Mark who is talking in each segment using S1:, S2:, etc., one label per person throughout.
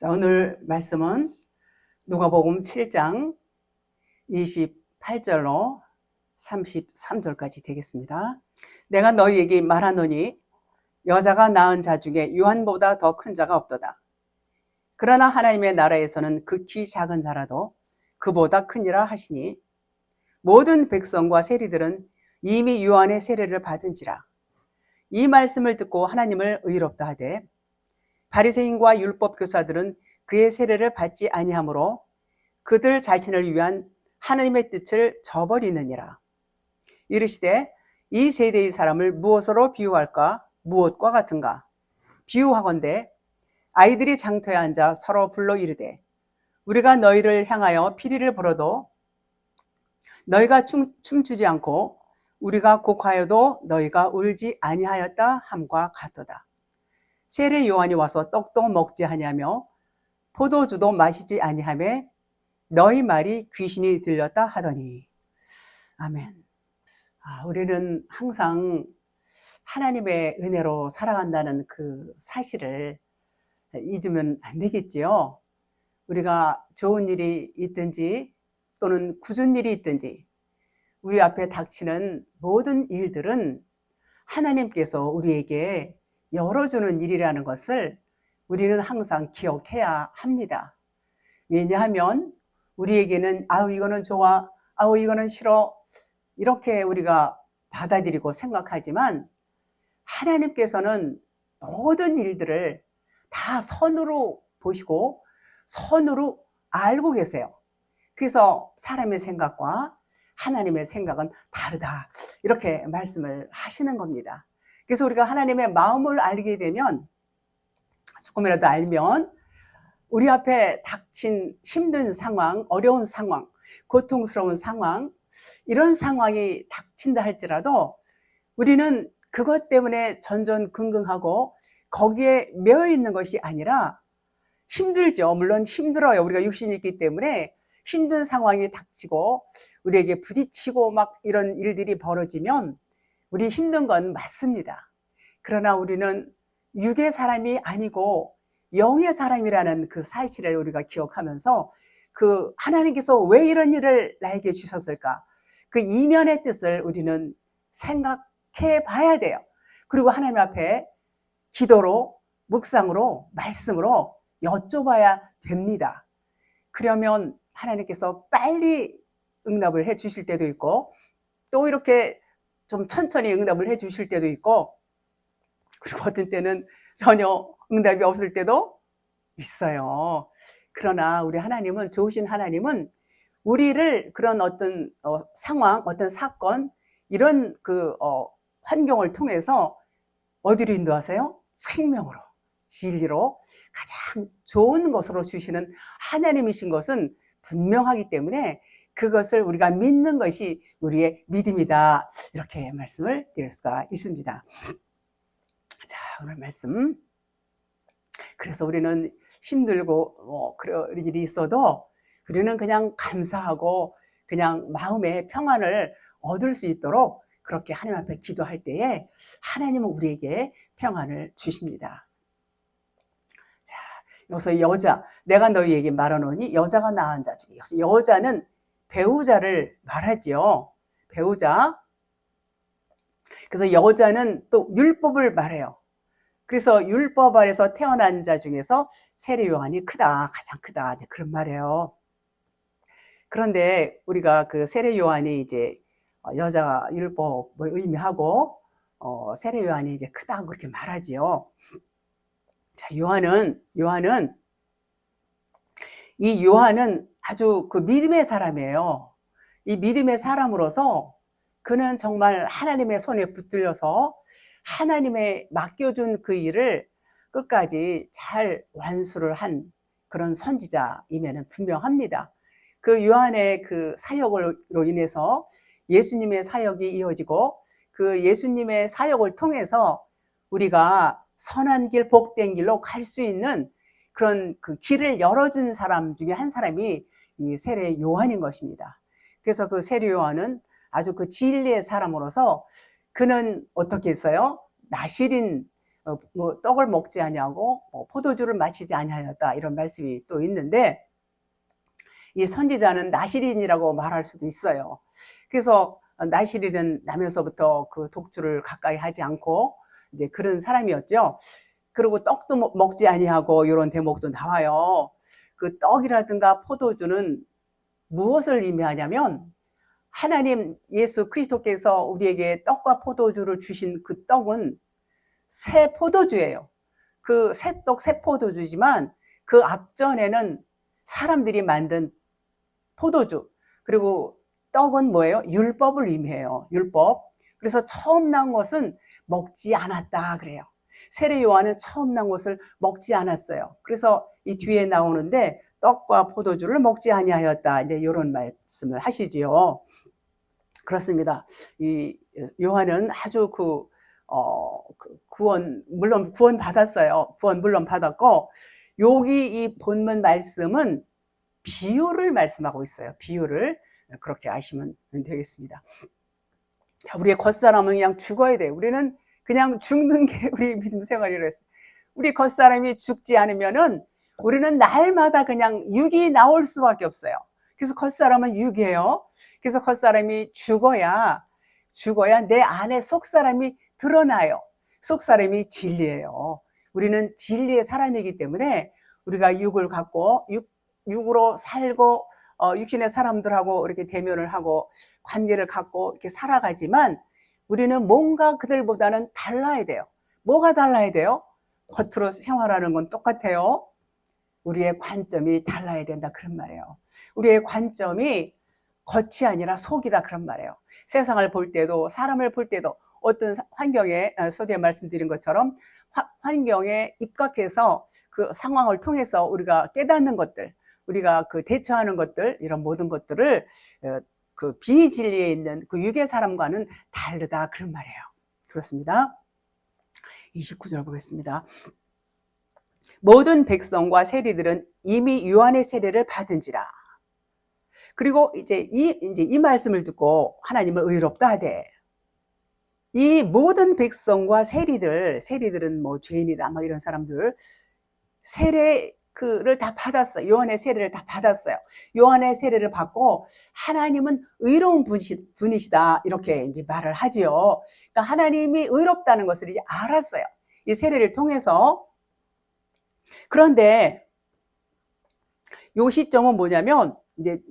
S1: 자, 오늘 말씀은 누가복음 7장 28절로 33절까지 되겠습니다. 내가 너희에게 말하노니 여자가 낳은 자 중에 요한보다 더 큰 자가 없도다. 그러나 하나님의 나라에서는 극히 작은 자라도 그보다 크니라 하시니 모든 백성과 세리들은 이미 요한의 세례를 받은지라. 이 말씀을 듣고 하나님을 의롭다 하되 바리새인과 율법 교사들은 그의 세례를 받지 아니하므로 그들 자신을 위한 하나님의 뜻을 저버리느니라. 이르시되 이 세대의 사람을 무엇으로 비유할까? 무엇과 같은가? 비유하건대 아이들이 장터에 앉아 서로 불러 이르되 우리가 너희를 향하여 피리를 불어도 너희가 춤추지 않고 우리가 곡하여도 너희가 울지 아니하였다 함과 같도다. 세례 요한이 와서 떡도 먹지 아니하며 포도주도 마시지 아니하매 너희 말이 귀신이 들렸다 하더니. 아멘. 우리는 항상 하나님의 은혜로 살아간다는 그 사실을 잊으면 안 되겠지요. 우리가 좋은 일이 있든지 또는 굳은 일이 있든지 우리 앞에 닥치는 모든 일들은 하나님께서 우리에게 열어주는 일이라는 것을 우리는 항상 기억해야 합니다. 왜냐하면 우리에게는 이거는 좋아, 이거는 싫어 이렇게 우리가 받아들이고 생각하지만 하나님께서는 모든 일들을 다 선으로 보시고 선으로 알고 계세요. 그래서 사람의 생각과 하나님의 생각은 다르다 이렇게 말씀을 하시는 겁니다. 그래서 우리가 하나님의 마음을 알게 되면 조금이라도 알면 우리 앞에 닥친 힘든 상황, 어려운 상황, 고통스러운 상황 이런 상황이 닥친다 할지라도 우리는 그것 때문에 전전긍긍하고 거기에 매여 있는 것이 아니라 힘들죠. 물론 힘들어요. 우리가 육신이 있기 때문에 힘든 상황이 닥치고 우리에게 부딪히고 막 이런 일들이 벌어지면 우리 힘든 건 맞습니다. 그러나 우리는 육의 사람이 아니고 영의 사람이라는 그 사실을 우리가 기억하면서 그 하나님께서 왜 이런 일을 나에게 주셨을까? 그 이면의 뜻을 우리는 생각해 봐야 돼요. 그리고 하나님 앞에 기도로, 묵상으로, 말씀으로 여쭤봐야 됩니다. 그러면 하나님께서 빨리 응답을 해 주실 때도 있고 또 이렇게 좀 천천히 응답을 해 주실 때도 있고 그리고 어떤 때는 전혀 응답이 없을 때도 있어요. 그러나 우리 하나님은, 좋으신 하나님은 우리를 그런 어떤 상황, 어떤 사건 이런 환경을 통해서 어디로 인도하세요? 생명으로, 진리로 가장 좋은 것으로 주시는 하나님이신 것은 분명하기 때문에 그것을 우리가 믿는 것이 우리의 믿음이다 이렇게 말씀을 드릴 수가 있습니다. 자, 오늘 말씀. 그래서 우리는 힘들고 그런 일이 있어도 우리는 그냥 감사하고 그냥 마음의 평안을 얻을 수 있도록 그렇게 하나님 앞에 기도할 때에 하나님은 우리에게 평안을 주십니다. 자, 여기서 여자, 내가 너희에게 말하노니 여자가 낳은 자 중에, 여자는 배우자를 말하지요. 배우자. 그래서 여자는 또 율법을 말해요. 그래서 율법 아래서 태어난 자 중에서 세례 요한이 크다, 가장 크다 그런 말이에요. 그런데 우리가 그 세례 요한이 이제 여자 율법을 의미하고 세례 요한이 이제 크다고 그렇게 말하지요. 자, 요한은 아주 그 믿음의 사람이에요. 이 믿음의 사람으로서 그는 정말 하나님의 손에 붙들려서 하나님의 맡겨준 그 일을 끝까지 잘 완수를 한 그런 선지자임에는 분명합니다. 그 요한의 그 사역으로 인해서 예수님의 사역이 이어지고 그 예수님의 사역을 통해서 우리가 선한 길, 복된 길로 갈 수 있는 그런 그 길을 열어준 사람 중에 한 사람이 이 세례 요한인 것입니다. 그래서 그 세례 요한은 아주 그 진리의 사람으로서 그는 어떻게 했어요? 나실인 뭐 떡을 먹지 아니하고 포도주를 마시지 아니하였다 이런 말씀이 또 있는데 이 선지자는 나시린이라고 말할 수도 있어요. 그래서 나시린은 나면서부터 그 독주를 가까이 하지 않고 이제 그런 사람이었죠. 그리고 떡도 먹지 아니하고 이런 대목도 나와요. 그 떡이라든가 포도주는 무엇을 의미하냐면 하나님 예수 그리스도께서 우리에게 떡과 포도주를 주신 그 떡은 새 포도주예요. 그 새 떡, 새 포도주지만 그 앞전에는 사람들이 만든 포도주, 그리고 떡은 뭐예요? 율법을 의미해요. 율법. 그래서 처음 난 것은 먹지 않았다 그래요. 세례 요한은 처음 난 것을 먹지 않았어요. 그래서 이 뒤에 나오는데 떡과 포도주를 먹지 아니하였다. 이제 이런 말씀을 하시지요. 그렇습니다. 이 요한은 아주 구원, 물론 구원 받았어요. 구원 물론 받았고, 여기 이 본문 말씀은 비유를 말씀하고 있어요. 비유를. 그렇게 아시면 되겠습니다. 자, 우리의 겉사람은 그냥 죽어야 돼요. 우리는 그냥 죽는 게 우리 믿음 생활이라 했어요. 우리 겉사람이 죽지 않으면은 우리는 날마다 그냥 육이 나올 수밖에 없어요. 그래서 겉사람은 육이에요. 그래서 겉사람이 죽어야 내 안에 속사람이 드러나요. 속사람이 진리예요. 우리는 진리의 사람이기 때문에 우리가 육을 갖고 육으로 살고 육신의 사람들하고 이렇게 대면을 하고 관계를 갖고 이렇게 살아가지만 우리는 뭔가 그들보다는 달라야 돼요. 뭐가 달라야 돼요? 겉으로 생활하는 건 똑같아요. 우리의 관점이 달라야 된다 그런 말이에요. 우리의 관점이 겉이 아니라 속이다 그런 말이에요. 세상을 볼 때도 사람을 볼 때도 어떤 환경에 서두에 말씀드린 것처럼 환경에 입각해서 그 상황을 통해서 우리가 깨닫는 것들, 우리가 그 대처하는 것들, 이런 모든 것들을 그 비진리에 있는 그 육의 사람과는 다르다 그런 말이에요. 그렇습니다. 29절 보겠습니다. 모든 백성과 세리들은 이미 요한의 세례를 받은지라. 그리고 이제 이 말씀을 듣고 하나님을 의롭다 하되, 이 모든 백성과 세리들은 뭐 죄인이다 뭐 이런 사람들 세례를 다 받았어요. 요한의 세례를 다 받았어요. 요한의 세례를 받고 하나님은 의로운 분이시다 이렇게 이제 말을 하지요. 그러니까 하나님이 의롭다는 것을 이제 알았어요. 이 세례를 통해서. 그런데 요 시점은 뭐냐면 이제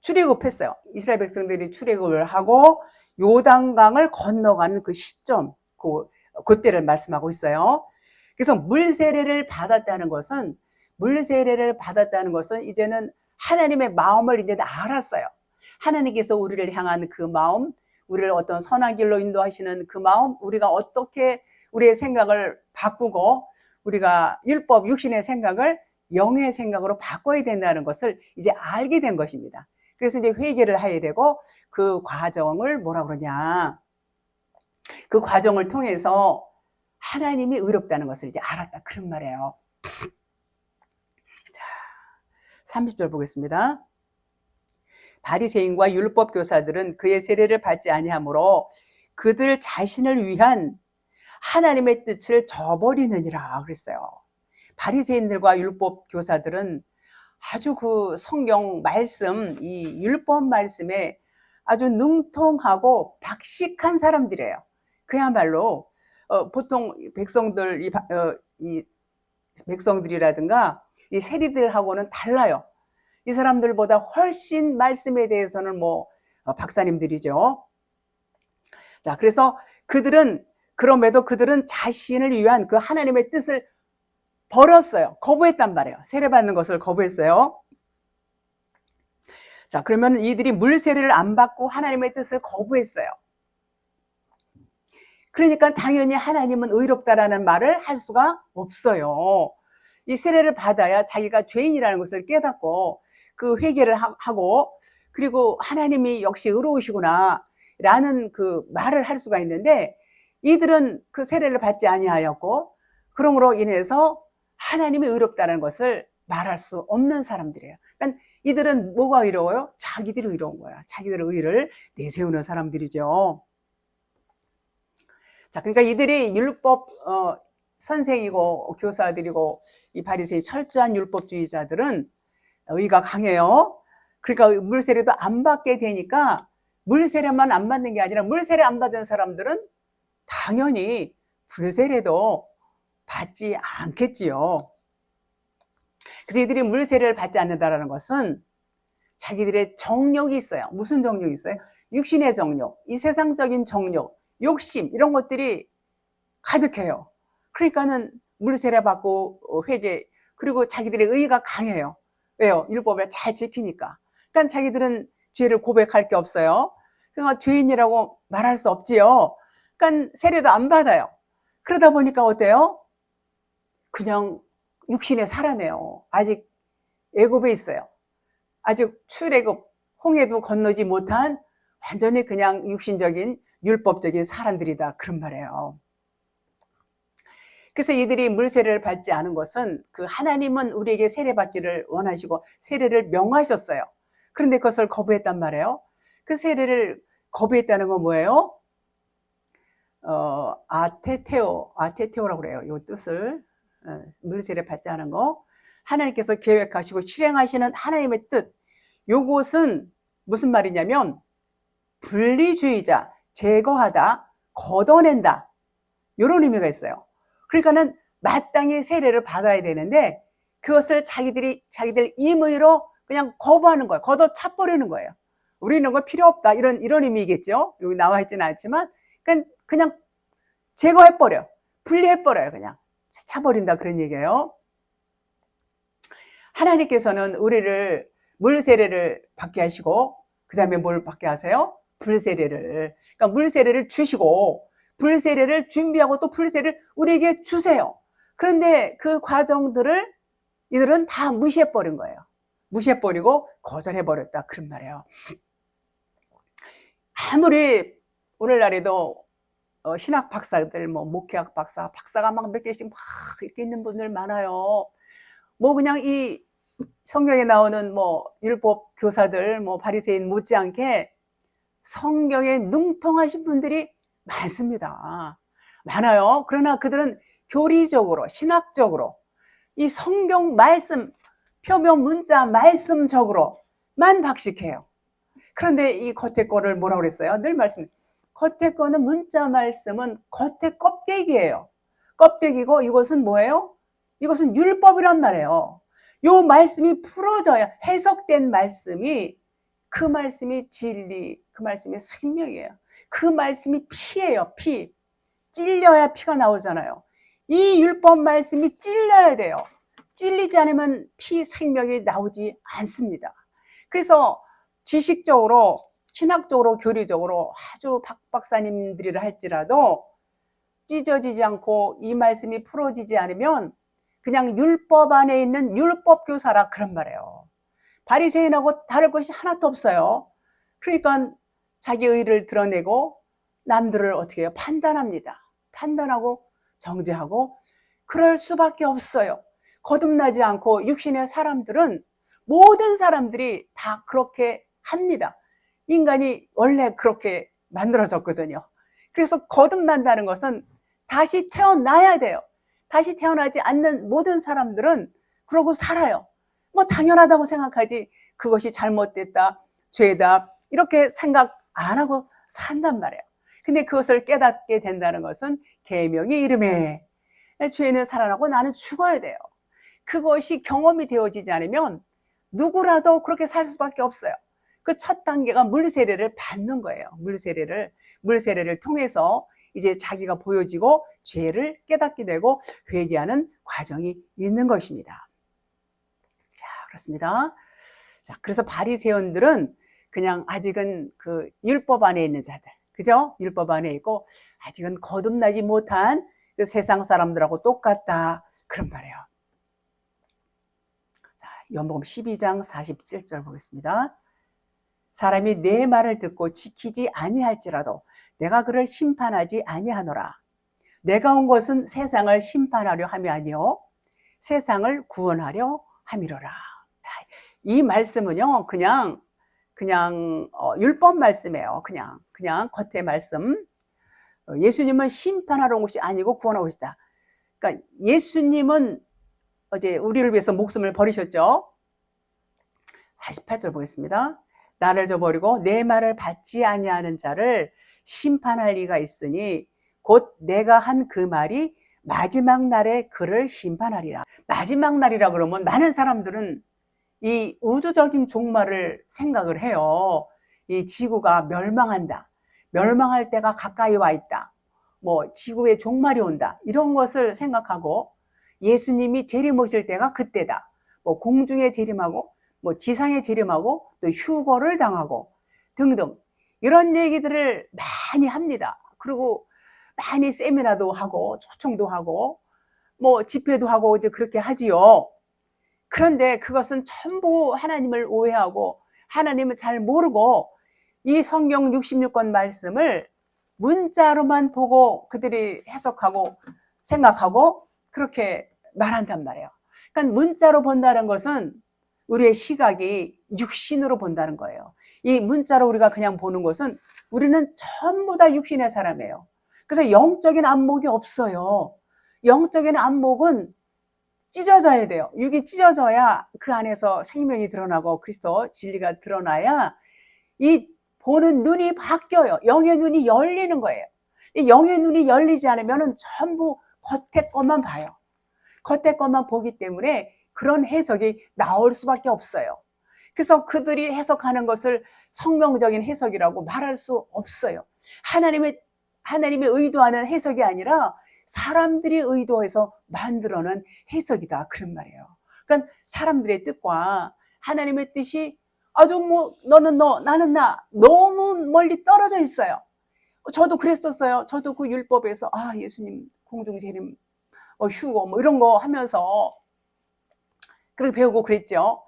S1: 출애굽했어요. 이스라엘 백성들이 출애굽을 하고 요단강을 건너가는 그 시점, 그때를 말씀하고 있어요. 그래서 물 세례를 받았다는 것은 이제는 하나님의 마음을 이제 알았어요. 하나님께서 우리를 향한 그 마음, 우리를 어떤 선한 길로 인도하시는 그 마음, 우리가 어떻게 우리의 생각을 바꾸고 우리가 율법, 육신의 생각을 영의 생각으로 바꿔야 된다는 것을 이제 알게 된 것입니다. 그래서 이제 회개를 해야 되고 그 과정을 뭐라 그러냐. 그 과정을 통해서 하나님이 의롭다는 것을 이제 알았다. 그런 말이에요. 자, 30절 보겠습니다. 바리새인과 율법 교사들은 그의 세례를 받지 아니하므로 그들 자신을 위한 하나님의 뜻을 저버리느니라 그랬어요. 바리새인들과 율법 교사들은 아주 그 성경 말씀, 이 율법 말씀에 아주 능통하고 박식한 사람들이에요. 그야말로 보통 이 백성들이라든가 이 세리들하고는 달라요. 이 사람들보다 훨씬 말씀에 대해서는 박사님들이죠. 자, 그래서 그럼에도 그들은 자신을 위한 그 하나님의 뜻을 버렸어요. 거부했단 말이에요. 세례받는 것을 거부했어요. 자, 그러면 이들이 물 세례를 안 받고 하나님의 뜻을 거부했어요. 그러니까 당연히 하나님은 의롭다라는 말을 할 수가 없어요. 이 세례를 받아야 자기가 죄인이라는 것을 깨닫고 그 회개를 하고 그리고 하나님이 역시 의로우시구나 라는 그 말을 할 수가 있는데 이들은 그 세례를 받지 아니하였고 그러므로 인해서 하나님이 의롭다는 것을 말할 수 없는 사람들이에요. 그러니까 이들은 뭐가 의로워요? 자기들이 의로운 거야. 자기들의 의를 내세우는 사람들이죠. 자, 그러니까 이들이 율법 선생이고 교사들이고 이 바리새인 철저한 율법주의자들은 의가 강해요. 그러니까 물세례도 안 받게 되니까 물세례만 안 받는 게 아니라 물세례 안 받은 사람들은 당연히 불세례도 받지 않겠지요. 그래서 이들이 물세례를 받지 않는다는 것은 자기들의 정욕이 있어요. 무슨 정욕이 있어요? 육신의 정욕, 이 세상적인 정욕, 욕심 이런 것들이 가득해요. 그러니까는 물세례 받고 회개, 그리고 자기들의 의가 강해요. 왜요? 율법을 잘 지키니까. 그러니까 자기들은 죄를 고백할 게 없어요. 그러니까 죄인이라고 말할 수 없지요. 그러니까 세례도 안 받아요. 그러다 보니까 어때요? 그냥 육신의 사람이에요. 아직 애굽에 있어요. 아직 출애굽, 홍해도 건너지 못한 완전히 그냥 육신적인 율법적인 사람들이다. 그런 말이에요. 그래서 이들이 물세례를 받지 않은 것은 그 하나님은 우리에게 세례받기를 원하시고 세례를 명하셨어요. 그런데 그것을 거부했단 말이에요. 그 세례를 거부했다는 건 뭐예요? 아테테오라고 그래요. 이 뜻을. 물세례 받지 않은 거. 하나님께서 계획하시고 실행하시는 하나님의 뜻. 요것은 무슨 말이냐면 분리주의자, 제거하다, 걷어낸다. 이런 의미가 있어요. 그러니까는 마땅히 세례를 받아야 되는데 그것을 자기들 임의로 그냥 거부하는 거예요. 걷어차버리는 거예요. 우리는 그거 필요 없다. 이런 의미겠죠. 여기 나와 있지는 않지만 그냥 제거해버려. 분리해버려요. 그냥 차버린다 그런 얘기예요. 하나님께서는 우리를 물세례를 받게 하시고 그 다음에 뭘 받게 하세요? 불세례를. 그러니까 물세례를 주시고 불세례를 준비하고 또 불세례를 우리에게 주세요. 그런데 그 과정들을 이들은 다 무시해버린 거예요. 무시해버리고 거절해버렸다. 그런 말이에요. 아무리 오늘날에도 신학 박사들, 목회학 박사가 막 몇 개씩 막 이렇게 있는 분들 많아요. 그냥 이 성경에 나오는 율법 교사들, 바리새인 못지않게 성경에 능통하신 분들이 많습니다. 많아요. 그러나 그들은 교리적으로, 신학적으로 이 성경 말씀, 표면 문자 말씀적으로만 박식해요. 그런데 이 겉에 거를 뭐라고 그랬어요? 늘 겉에 거는 문자 말씀은 겉에 껍데기예요. 껍데기고 이것은 뭐예요? 이것은 율법이란 말이에요. 요 말씀이 풀어져야 해석된 말씀이 그 말씀이 진리, 그 말씀이 생명이에요. 그 말씀이 피예요. 피. 찔려야 피가 나오잖아요. 이 율법 말씀이 찔려야 돼요. 찔리지 않으면 피, 생명이 나오지 않습니다. 그래서 지식적으로, 신학적으로, 교리적으로 아주 박박사님들이라 할지라도 찢어지지 않고 이 말씀이 풀어지지 않으면 그냥 율법 안에 있는 율법 교사라 그런 말이에요. 바리새인하고 다를 것이 하나도 없어요. 그러니까 자기 의를 드러내고 남들을 어떻게 해요? 판단합니다. 판단하고 정죄하고 그럴 수밖에 없어요. 거듭나지 않고 육신의 사람들은 모든 사람들이 다 그렇게 합니다. 인간이 원래 그렇게 만들어졌거든요. 그래서 거듭난다는 것은 다시 태어나야 돼요. 다시 태어나지 않는 모든 사람들은 그러고 살아요. 당연하다고 생각하지 그것이 잘못됐다, 죄다 이렇게 생각 안 하고 산단 말이에요. 근데 그것을 깨닫게 된다는 것은 계명의 이름에 죄는 살아나고 나는 죽어야 돼요. 그것이 경험이 되어지지 않으면 누구라도 그렇게 살 수밖에 없어요. 그 첫 단계가 물세례를 받는 거예요. 물세례를 통해서 이제 자기가 보여지고 죄를 깨닫게 되고 회개하는 과정이 있는 것입니다. 자, 그렇습니다. 자, 그래서 바리새인들은 그냥 아직은 그 율법 안에 있는 자들, 그죠? 율법 안에 있고 아직은 거듭나지 못한 그 세상 사람들하고 똑같다. 그런 말이에요. 자, 요한복음 12장 47절 보겠습니다. 사람이 내 말을 듣고 지키지 아니할지라도 내가 그를 심판하지 아니하노라. 내가 온 것은 세상을 심판하려 함이 아니요 세상을 구원하려 함이로라. 이 말씀은요, 그냥 율법 말씀이에요. 그냥 겉의 말씀. 예수님은 심판하러 온 것이 아니고 구원하러 오시다. 그러니까 예수님은 어제 우리를 위해서 목숨을 버리셨죠. 48절 보겠습니다. 나를 저버리고 내 말을 받지 아니하는 자를 심판할 리가 있으니 곧 내가 한 그 말이 마지막 날에 그를 심판하리라. 마지막 날이라 그러면 많은 사람들은 이 우주적인 종말을 생각을 해요. 이 지구가 멸망한다. 멸망할 때가 가까이 와 있다. 뭐 지구의 종말이 온다. 이런 것을 생각하고 예수님이 재림오실 때가 그때다. 뭐 공중에 재림하고 뭐 지상에 재림하고 또 휴거를 당하고 등등 이런 얘기들을 많이 합니다. 그리고 많이 세미나도 하고 초청도 하고 뭐 집회도 하고 이제 그렇게 하지요. 그런데 그것은 전부 하나님을 오해하고 하나님을 잘 모르고 이 성경 66권 말씀을 문자로만 보고 그들이 해석하고 생각하고 그렇게 말한단 말이에요. 그러니까 문자로 본다는 것은 우리의 시각이 육신으로 본다는 거예요. 이 문자로 우리가 그냥 보는 것은 우리는 전부 다 육신의 사람이에요. 그래서 영적인 안목이 없어요. 영적인 안목은 찢어져야 돼요. 육이 찢어져야 그 안에서 생명이 드러나고 그리스도 진리가 드러나야 이 보는 눈이 바뀌어요. 영의 눈이 열리는 거예요. 이 영의 눈이 열리지 않으면 전부 겉에 것만 봐요. 겉에 것만 보기 때문에 그런 해석이 나올 수밖에 없어요. 그래서 그들이 해석하는 것을 성경적인 해석이라고 말할 수 없어요. 하나님의 의도하는 해석이 아니라 사람들이 의도해서 만들어낸 해석이다 그런 말이에요. 그러니까 사람들의 뜻과 하나님의 뜻이 아주 뭐 너는 너 나는 나 너무 멀리 떨어져 있어요. 저도 그랬었어요. 저도 그 율법에서 예수님 공중재림 휴거 뭐 이런 거 하면서 그렇게 배우고 그랬죠.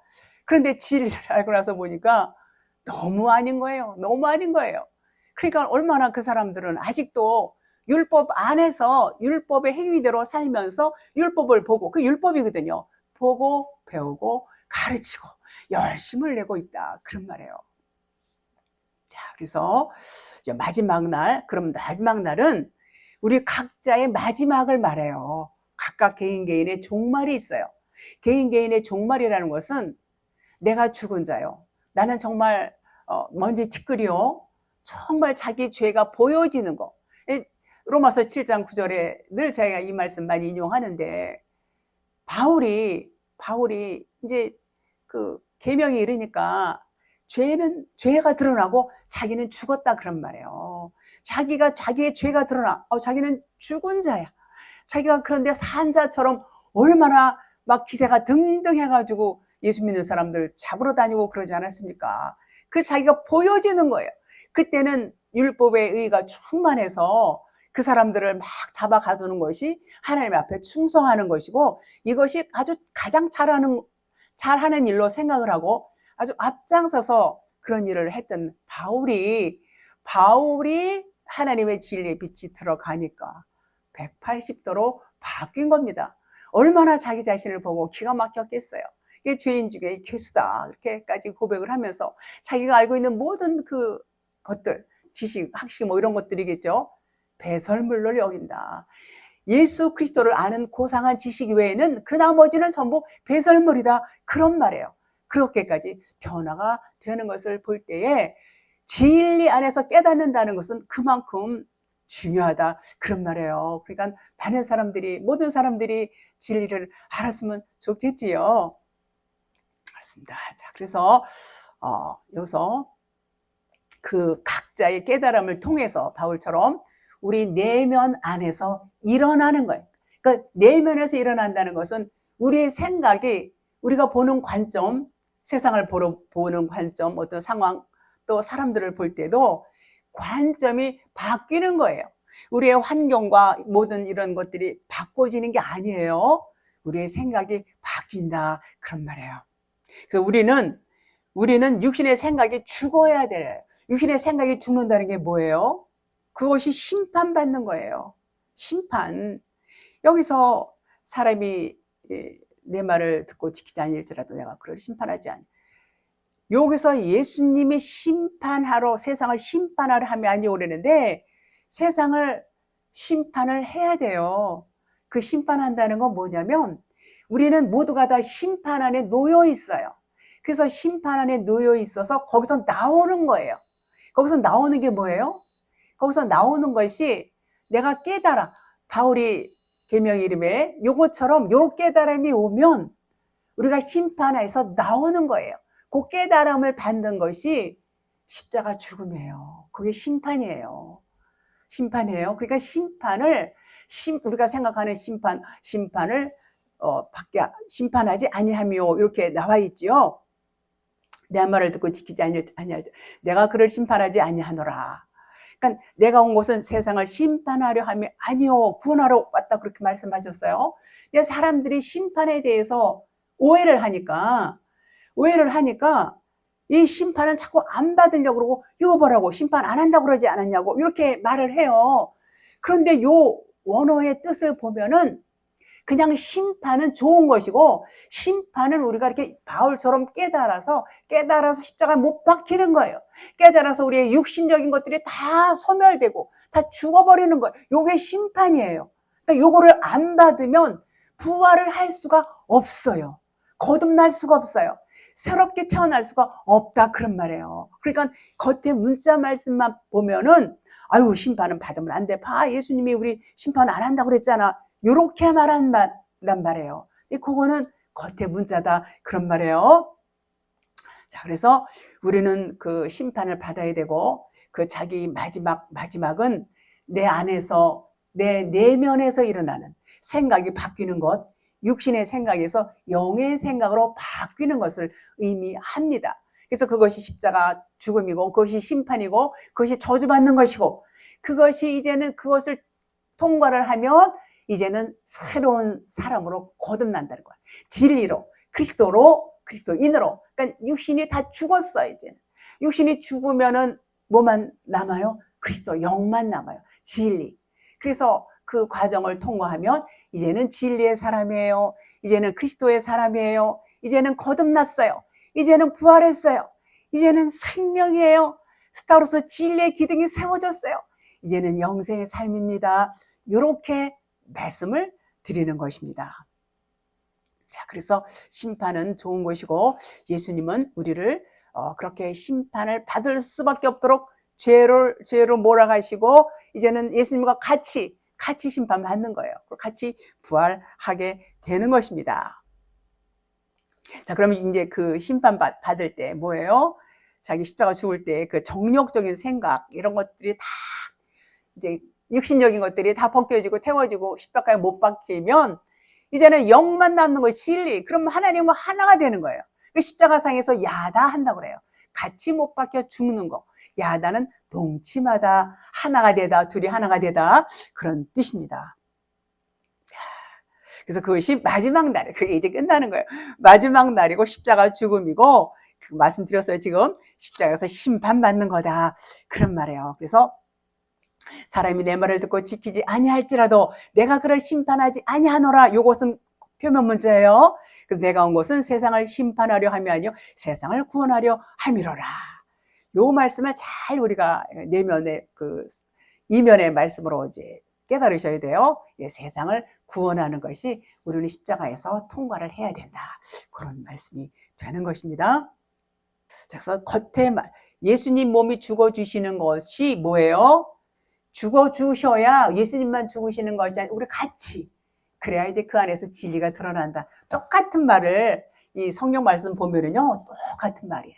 S1: 그런데 진리를 알고 나서 보니까 너무 아닌 거예요. 너무 아닌 거예요. 그러니까 얼마나 그 사람들은 아직도 율법 안에서 율법의 행위대로 살면서 율법을 보고 그 율법이거든요. 보고 배우고 가르치고 열심을 내고 있다 그런 말이에요. 자, 그래서 이제 마지막 날, 그럼 마지막 날은 우리 각자의 마지막을 말해요. 각각 개인의 종말이 있어요. 개인의 종말이라는 것은 내가 죽은 자요. 나는 정말 먼지 티끌이요. 정말 자기 죄가 보여지는 거. 로마서 7장 9절에 늘 제가 이 말씀 많이 인용하는데 바울이 이제 그 계명이 이르니까 죄가 드러나고 자기는 죽었다 그런 말이에요. 자기의 죄가 드러나 자기는 죽은 자야. 자기가 그런데 산 자처럼 얼마나 막 기세가 등등해가지고 예수 믿는 사람들 잡으러 다니고 그러지 않았습니까? 그 자기가 보여지는 거예요. 그때는 율법의 의가 충만해서 그 사람들을 막 잡아가두는 것이 하나님 앞에 충성하는 것이고 이것이 아주 가장 잘하는 일로 생각을 하고 아주 앞장서서 그런 일을 했던 바울이 하나님의 진리의 빛이 들어가니까 180도로 바뀐 겁니다. 얼마나 자기 자신을 보고 기가 막혔겠어요. 이게 죄인 중에 괴수다 이렇게까지 고백을 하면서 자기가 알고 있는 모든 그 것들 지식, 학식 뭐 이런 것들이겠죠. 배설물로 여긴다. 예수 그리스도를 아는 고상한 지식 외에는 그 나머지는 전부 배설물이다 그런 말이에요. 그렇게까지 변화가 되는 것을 볼 때에 진리 안에서 깨닫는다는 것은 그만큼 중요하다 그런 말이에요. 그러니까 모든 사람들이 진리를 알았으면 좋겠지요. 그렇습니다. 자, 그래서 여기서 그 각자의 깨달음을 통해서 바울처럼 우리 내면 안에서 일어나는 거예요. 그러니까 내면에서 일어난다는 것은 우리의 생각이 우리가 보는 관점, 세상을 보는 관점, 어떤 상황, 또 사람들을 볼 때도 관점이 바뀌는 거예요. 우리의 환경과 모든 이런 것들이 바꿔지는 게 아니에요. 우리의 생각이 바뀐다 그런 말이에요. 그래서 우리는 육신의 생각이 죽어야 돼요. 육신의 생각이 죽는다는 게 뭐예요? 그것이 심판받는 거예요. 심판. 여기서 사람이 내 말을 듣고 지키지 않을지라도 내가 그를 심판하지 않. 여기서 예수님이 세상을 심판하러 함이 아니오려는데 세상을 심판을 해야 돼요. 그 심판한다는 건 뭐냐면 우리는 모두가 다 심판 안에 놓여 있어요. 그래서 심판 안에 놓여 있어서 거기서 나오는 거예요. 거기서 나오는 게 뭐예요? 거기서 나오는 것이 내가 깨달아. 바울이 계명 이름에 요것처럼 요 깨달음이 오면 우리가 심판에서 나오는 거예요. 그 깨달음을 받는 것이 십자가 죽음이에요. 그게 심판이에요. 심판이에요. 그러니까 우리가 생각하는 심판을 심판하지 아니하며 이렇게 나와 있지요. 내 말을 듣고 지키지 아니할지 내가 그를 심판하지 아니하노라. 그러니까 내가 온 곳은 세상을 심판하려 함이 아니요 구원하러 왔다 그렇게 말씀하셨어요. 근데 사람들이 심판에 대해서 오해를 하니까 이 심판은 자꾸 안 받으려고 그러고 이거 보라고 심판 안 한다고 그러지 않았냐고 이렇게 말을 해요. 그런데 요 원어의 뜻을 보면은 그냥 심판은 좋은 것이고 심판은 우리가 이렇게 바울처럼 깨달아서 십자가에 못 박히는 거예요. 깨달아서 우리의 육신적인 것들이 다 소멸되고 다 죽어버리는 거예요. 요게 심판이에요. 그러니까 요거를 안 받으면 부활을 할 수가 없어요. 거듭날 수가 없어요. 새롭게 태어날 수가 없다 그런 말이에요. 그러니까 겉에 문자 말씀만 보면은 아유 심판은 받으면 안 돼. 봐 예수님이 우리 심판 안 한다고 그랬잖아. 요렇게 말한 말란 말이에요. 그거는 겉에 문자다 그런 말이에요. 자, 그래서 우리는 그 심판을 받아야 되고 그 자기 마지막은 내 안에서 내 내면에서 일어나는 생각이 바뀌는 것, 육신의 생각에서 영의 생각으로 바뀌는 것을 의미합니다. 그래서 그것이 십자가 죽음이고 그것이 심판이고 그것이 저주받는 것이고 그것이 이제는 그것을 통과를 하면 이제는 새로운 사람으로 거듭난다는 거야. 진리로, 그리스도인으로. 그러니까 육신이 다 죽었어, 이제는. 육신이 죽으면은 뭐만 남아요? 그리스도, 영만 남아요. 진리. 그래서 그 과정을 통과하면 이제는 진리의 사람이에요. 이제는 그리스도의 사람이에요. 이제는 거듭났어요. 이제는 부활했어요. 이제는 생명이에요. 스타로서 진리의 기둥이 세워졌어요. 이제는 영생의 삶입니다. 이렇게 말씀을 드리는 것입니다. 자, 그래서 심판은 좋은 것이고 예수님은 우리를 그렇게 심판을 받을 수밖에 없도록 죄로 몰아가시고 이제는 예수님과 같이 심판받는 거예요. 같이 부활하게 되는 것입니다. 자, 그러면 이제 그 심판 받을 때 뭐예요? 자기 십자가 죽을 때 그 정욕적인 생각 이런 것들이 다 이제 육신적인 것들이 다 벗겨지고 태워지고 십자가에 못 박히면 이제는 영만 남는 거예요. 진리. 그럼 하나님과 하나가 되는 거예요. 십자가상에서 야다한다고 그래요. 같이 못 박혀 죽는 거. 야다는 동침하다, 하나가 되다, 둘이 하나가 되다 그런 뜻입니다. 그래서 그것이 마지막 날, 그게 이제 끝나는 거예요. 마지막 날이고 십자가 죽음이고 그 말씀드렸어요. 지금 십자가에서 심판받는 거다 그런 말이에요. 그래서 사람이 내 말을 듣고 지키지 아니할지라도 내가 그를 심판하지 아니하노라. 요것은 표면 문제예요. 그래서 내가 온 것은 세상을 심판하려 함이 아니요 세상을 구원하려 함이로라. 요 말씀을 잘 우리가 내면의 그 이면의 말씀으로 이제 깨달으셔야 돼요. 예, 세상을 구원하는 것이 우리는 십자가에서 통과를 해야 된다. 그런 말씀이 되는 것입니다. 그래서 겉에 예수님 몸이 죽어주시는 것이 뭐예요? 죽어주셔야 예수님만 죽으시는 것이 아니라 우리 같이 그래야 이제 그 안에서 진리가 드러난다. 똑같은 말을 이 성경 말씀 보면은요 똑같은 말이에요.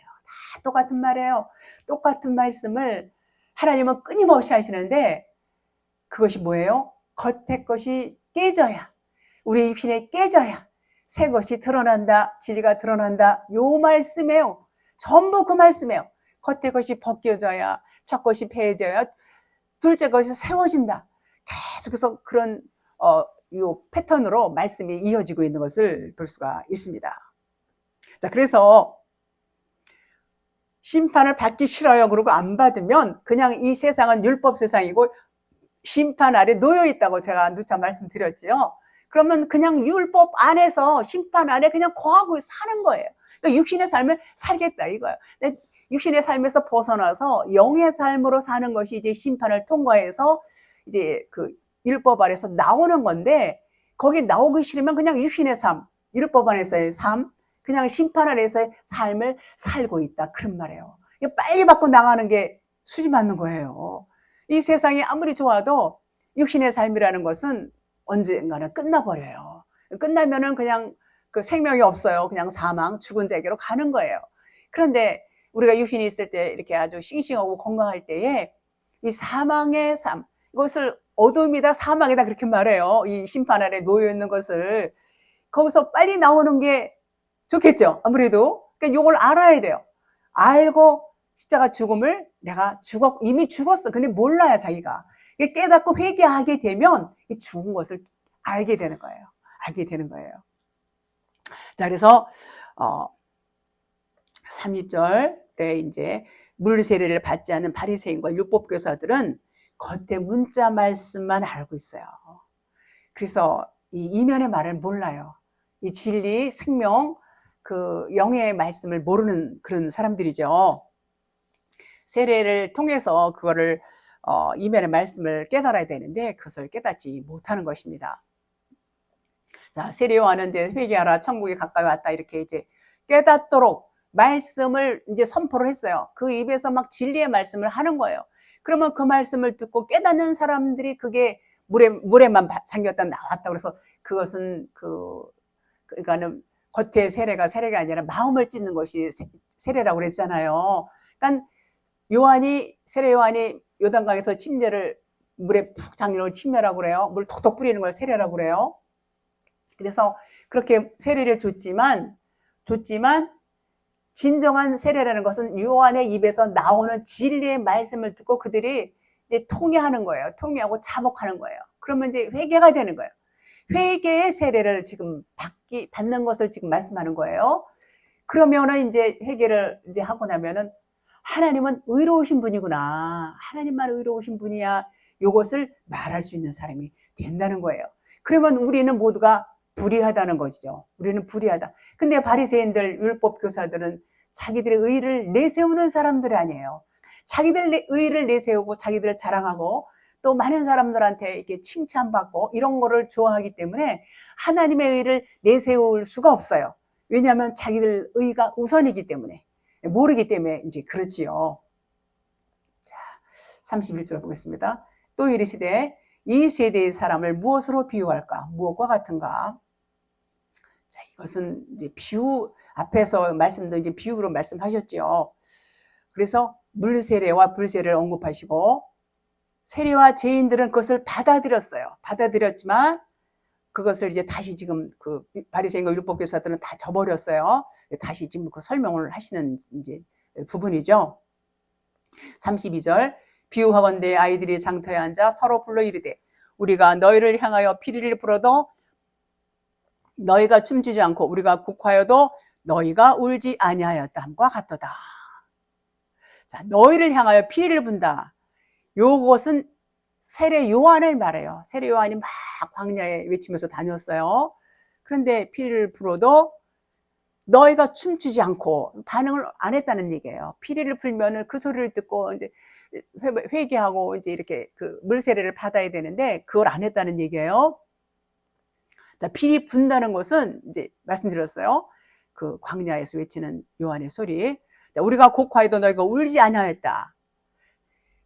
S1: 다 똑같은 말이에요. 똑같은 말씀을 하나님은 끊임없이 하시는데 그것이 뭐예요? 겉의 것이 깨져야 우리 육신에 깨져야 새 것이 드러난다. 진리가 드러난다. 요 말씀이에요. 전부 그 말씀이에요. 겉의 것이 벗겨져야 첫 것이 패해져야 둘째 것이 세워진다. 계속해서 그런 요 패턴으로 말씀이 이어지고 있는 것을 볼 수가 있습니다. 자, 그래서 심판을 받기 싫어요. 그러고 안 받으면 그냥 이 세상은 율법 세상이고 심판 아래 놓여 있다고 제가 누차 말씀드렸지요. 그러면 그냥 율법 안에서 심판 안에 그냥 거하고 사는 거예요. 그러니까 육신의 삶을 살겠다 이거예요. 육신의 삶에서 벗어나서 영의 삶으로 사는 것이 이제 심판을 통과해서 이제 그 율법 아래서 나오는 건데 거기 나오기 싫으면 그냥 육신의 삶, 율법 안에서의 삶, 그냥 심판 아래서의 삶을 살고 있다. 그런 말이에요. 빨리 받고 나가는 게 수지 맞는 거예요. 이 세상이 아무리 좋아도 육신의 삶이라는 것은 언젠가는 끝나버려요. 끝나면은 그냥 그 생명이 없어요. 그냥 사망, 죽은 자에게로 가는 거예요. 그런데 우리가 육신이 있을 때 이렇게 아주 싱싱하고 건강할 때에 이 사망의 삶, 이것을 어둠이다, 사망이다 그렇게 말해요. 이 심판 아래 놓여 있는 것을 거기서 빨리 나오는 게 좋겠죠. 아무래도 그러니까 이걸 알아야 돼요. 알고 십자가 죽음을 내가 이미 죽었어. 근데 몰라요, 자기가. 깨닫고 회개하게 되면 죽은 것을 알게 되는 거예요. 알게 되는 거예요. 자, 그래서 30절에 이제 물세례를 받지 않는 바리새인과 율법교사들은 겉에 문자 말씀만 알고 있어요. 그래서 이 이면의 말을 몰라요. 이 진리, 생명, 그 영의 말씀을 모르는 그런 사람들이죠. 세례를 통해서 그거를 이면의 말씀을 깨달아야 되는데 그것을 깨닫지 못하는 것입니다. 자, 세례 요한은 이제 회개하라, 천국이 가까이 왔다 이렇게 이제 깨닫도록 말씀을 이제 선포를 했어요. 그 입에서 막 진리의 말씀을 하는 거예요. 그러면 그 말씀을 듣고 깨닫는 사람들이 그게 물에만 잠겼다 나왔다. 그래서 그것은 그러니까는 겉에 세례가 아니라 마음을 찢는 것이 세례라고 그랬잖아요. 그러니까 세례 요한이 요단강에서 침례를 물에 푹 장려를 침례라고 그래요. 물 톡톡 뿌리는 걸 세례라고 그래요. 그래서 그렇게 세례를 줬지만 진정한 세례라는 것은 요한의 입에서 나오는 진리의 말씀을 듣고 그들이 이제 통회하는 거예요. 통회하고 자복하는 거예요. 그러면 이제 회개가 되는 거예요. 회개의 세례를 지금 받는 것을 지금 말씀하는 거예요. 그러면은 이제 회개를 이제 하고 나면은 하나님은 의로우신 분이구나. 하나님만 의로우신 분이야. 요것을 말할 수 있는 사람이 된다는 거예요. 그러면 우리는 모두가 불의하다는 것이죠. 우리는 불의하다. 근데 바리새인들, 율법 교사들은 자기들의 의를 내세우는 사람들이 아니에요. 자기들의 의를 내세우고 자기들을 자랑하고 또 많은 사람들한테 이렇게 칭찬받고 이런 거를 좋아하기 때문에 하나님의 의를 내세울 수가 없어요. 왜냐하면 자기들 의가 우선이기 때문에, 모르기 때문에 이제 그렇지요. 자, 31절 보겠습니다. 또 이르시되 이 세대의 사람을 무엇으로 비유할까? 무엇과 같은가? 자, 이것은 이제 비유, 앞에서 말씀도 이제 비유로 말씀하셨죠. 그래서 물세례와 불세례를 언급하시고 세례와 죄인들은 그것을 받아들였어요. 받아들였지만 그것을 이제 다시 지금 그 바리새인과 율법교사들은 다 저버렸어요. 다시 지금 그 설명을 하시는 이제 부분이죠. 32절 비유하건대 아이들이 장터에 앉아 서로 불러 이르되 우리가 너희를 향하여 피리를 불어도 너희가 춤추지 않고 우리가 곡하여도 너희가 울지 아니하였다 함과 같도다. 자, 너희를 향하여 피리를 분다. 요것은 세례 요한을 말해요. 세례 요한이 막 광야에 외치면서 다녔어요. 그런데 피리를 불어도 너희가 춤추지 않고 반응을 안 했다는 얘기예요. 피리를 불면은 그 소리를 듣고 이제 회개하고 이제 이렇게 그 물세례를 받아야 되는데 그걸 안 했다는 얘기예요. 자, 피리 분다는 것은 이제 말씀드렸어요. 그 광야에서 외치는 요한의 소리. 자, 우리가 곡하여도 너희가 울지 아니하였다.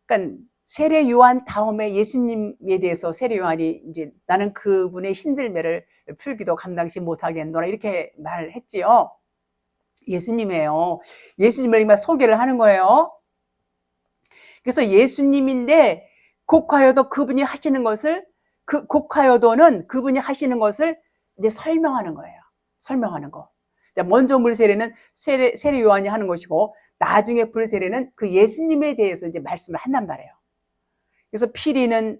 S1: 그러니까 세례 요한 다음에 예수님에 대해서 세례 요한이 이제 나는 그분의 신들매를 풀기도 감당시 못하겠노라 이렇게 말했지요. 예수님이에요. 예수님을 정말 소개를 하는 거예요. 그래서 예수님인데 곡하여도 그분이 하시는 것을 그 곡하여도는 그분이 하시는 것을 이제 설명하는 거예요. 설명하는 거. 자, 먼저 물세례는 세례 요한이 하는 것이고 나중에 불세례는 그 예수님에 대해서 이제 말씀을 한단 말이에요. 그래서 피리는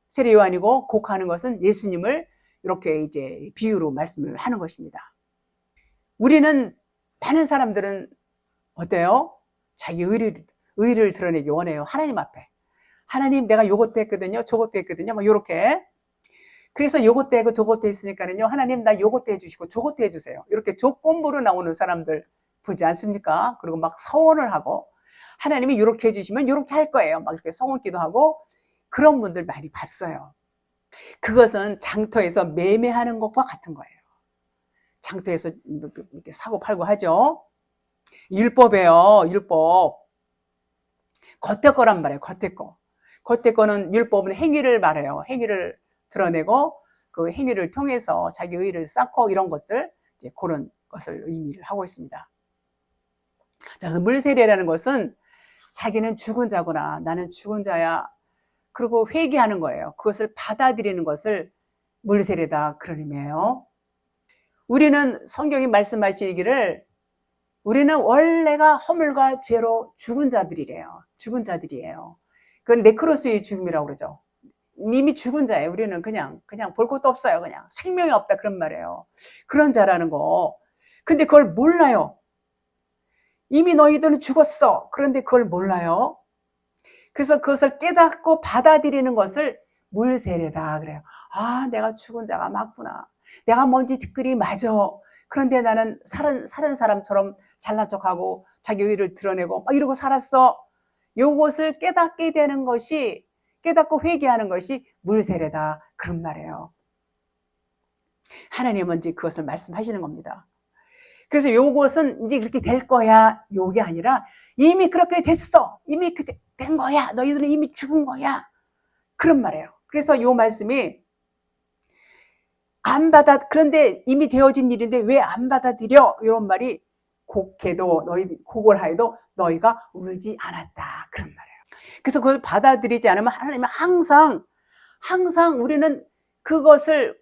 S1: 세례 요한이고 곡하는 것은 예수님을 이렇게 이제 비유로 말씀을 하는 것입니다. 우리는 많은 사람들은 어때요? 자기 의를 드러내기 원해요. 하나님 앞에. 하나님 내가 요것도 했거든요. 저것도 했거든요. 막 요렇게. 그래서 요것도 했고 저것도 했으니까는요. 하나님 나 요것도 해주시고 저것도 해주세요. 이렇게 조건부로 나오는 사람들 보지 않습니까? 그리고 막 서원을 하고 하나님이 이렇게 해주시면 이렇게 할 거예요. 막 이렇게 서원기도 하고 그런 분들 많이 봤어요. 그것은 장터에서 매매하는 것과 같은 거예요. 장터에서 이렇게 사고 팔고 하죠. 율법이에요. 율법. 겉에 거란 말이에요. 겉에 거. 겉에 거는 율법은 행위를 말해요. 행위를 드러내고 그 행위를 통해서 자기 의의를 쌓고 이런 것들, 이제 그런 것을 의미를 하고 있습니다. 자, 그래서 물세례라는 것은 자기는 죽은 자구나, 나는 죽은 자야, 그리고 회개하는 거예요. 그것을 받아들이는 것을 물세례다, 그런 의미예요. 우리는 성경이 말씀하시기를 우리는 원래가 허물과 죄로 죽은 자들이래요. 죽은 자들이에요. 그건 네크로스의 죽음이라고 그러죠. 이미 죽은 자예요. 우리는 그냥 볼 것도 없어요. 그냥 생명이 없다, 그런 말이에요. 그런 자라는 거. 근데 그걸 몰라요. 이미 너희들은 죽었어. 그런데 그걸 몰라요. 그래서 그것을 깨닫고 받아들이는 것을 물세례다 그래요. 아, 내가 죽은 자가 맞구나. 내가 뭔지 티끌이 맞아. 그런데 나는 사는 사람처럼 잘난 척하고 자기 의의를 드러내고 막 이러고 살았어. 요것을 깨닫게 되는 것이, 깨닫고 회개하는 것이 물세례다, 그런 말이에요. 하나님은 이제 그것을 말씀하시는 겁니다. 그래서 요것은 이제 그렇게 될 거야, 요게 아니라 이미 그렇게 됐어. 이미 그렇게 된 거야. 너희들은 이미 죽은 거야. 그런 말이에요. 그래서 요 말씀이 그런데 이미 되어진 일인데 왜 안 받아들여? 이런 말이 고골하여도 너희가 울지 않았다, 그런 말이에요. 그래서 그걸 받아들이지 않으면 하나님은 항상 우리는 그것을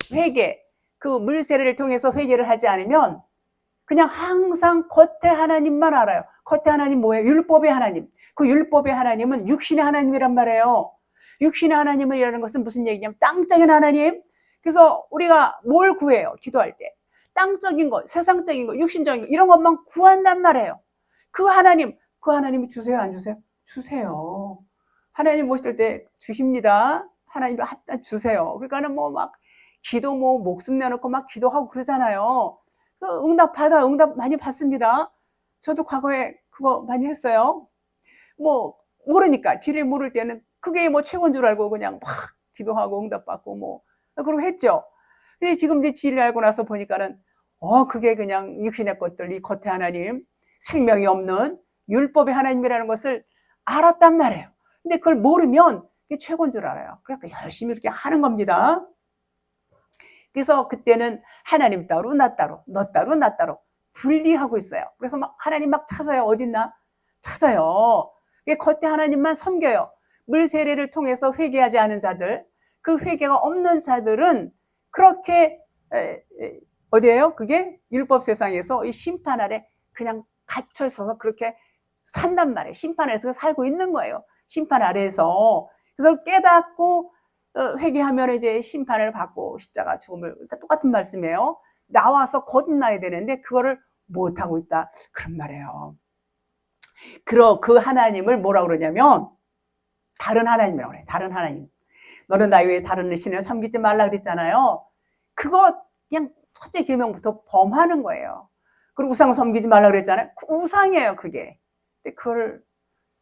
S1: 그 물세례를 통해서 회개를 하지 않으면 그냥 항상 겉에 하나님만 알아요. 겉에 하나님 뭐예요? 율법의 하나님. 그 율법의 하나님은 육신의 하나님이란 말이에요. 육신의 하나님이라는 것은 무슨 얘기냐면 땅적인 하나님. 그래서 우리가 뭘 구해요? 기도할 때. 땅적인 것, 세상적인 것, 육신적인 것, 이런 것만 구한단 말이에요. 그 하나님이 주세요, 안 주세요? 주세요. 하나님 모실 때 주십니다. 하나님이 주세요. 그러니까는 기도 목숨 내놓고 막 기도하고 그러잖아요. 응답 많이 받습니다. 저도 과거에 그거 많이 했어요. 모르니까, 진리 모를 때는 그게 최고인 줄 알고 그냥 막 기도하고 응답받고 그러고 했죠. 근데 지금 이제 진리 알고 나서 보니까는 그게 그냥 육신의 것들, 이 겉에 하나님, 생명이 없는 율법의 하나님이라는 것을 알았단 말이에요. 근데 그걸 모르면 그게 최고인 줄 알아요. 그러니까 열심히 이렇게 하는 겁니다. 그래서 그때는 하나님 따로 나 따로, 너 따로 나 따로 분리하고 있어요. 그래서 하나님 찾아요. 어딨나? 찾아요. 겉에 하나님만 섬겨요. 물세례를 통해서 회개하지 않은 자들, 그 회개가 없는 자들은 그렇게 어디예요? 그게 율법 세상에서 이 심판 아래 그냥 갇혀 있어서 그렇게 산단 말이에요. 심판 아래서 살고 있는 거예요. 심판 아래에서. 그래서 깨닫고 회개하면 이제 심판을 받고 십자가 죽음을, 똑같은 말씀이에요. 나와서 거듭나야 되는데 그거를 못하고 있다, 그런 말이에요. 그 하나님을 뭐라고 그러냐면 다른 하나님이라고 그래요. 다른 하나님. 너는 나 외에 다른 신을 섬기지 말라 그랬잖아요. 그거 그냥 첫째 계명부터 범하는 거예요. 그리고 우상 섬기지 말라 그랬잖아요. 우상이에요, 그게. 근데 그걸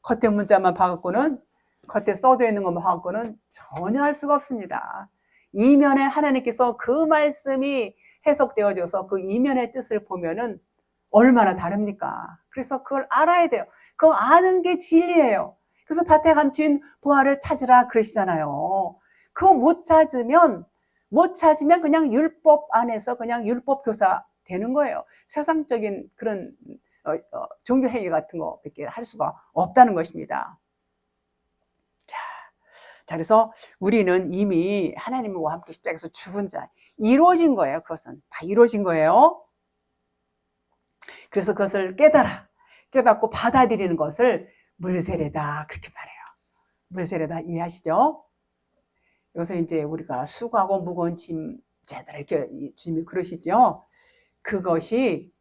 S1: 겉에 문자만 봐갖고는, 겉에 써져 있는 것만 봐갖고는 전혀 할 수가 없습니다. 이면에 하나님께서 그 말씀이 해석되어져서 그 이면의 뜻을 보면은 얼마나 다릅니까? 그래서 그걸 알아야 돼요. 그거 아는 게 진리예요. 그래서 밭에 감춘 보화를 찾으라 그러시잖아요. 그거 못 찾으면 그냥 율법 안에서 그냥 율법 교사 되는 거예요. 세상적인 그런 종교 행위 같은 거밖에 할 수가 없다는 것입니다. 자, 그래서 우리는 이미 하나님과 함께 십자가에서 죽은 자, 이루어진 거예요. 그것은 다 이루어진 거예요. 그래서 그것을 깨닫고 받아들이는 것을 물세례다, 그렇게 말해요. 물세례다, 이해하시죠? 여기서 이제 우리가 수고하고 무거운 짐 쟤들 이렇게 주님이 그러시죠. 그것이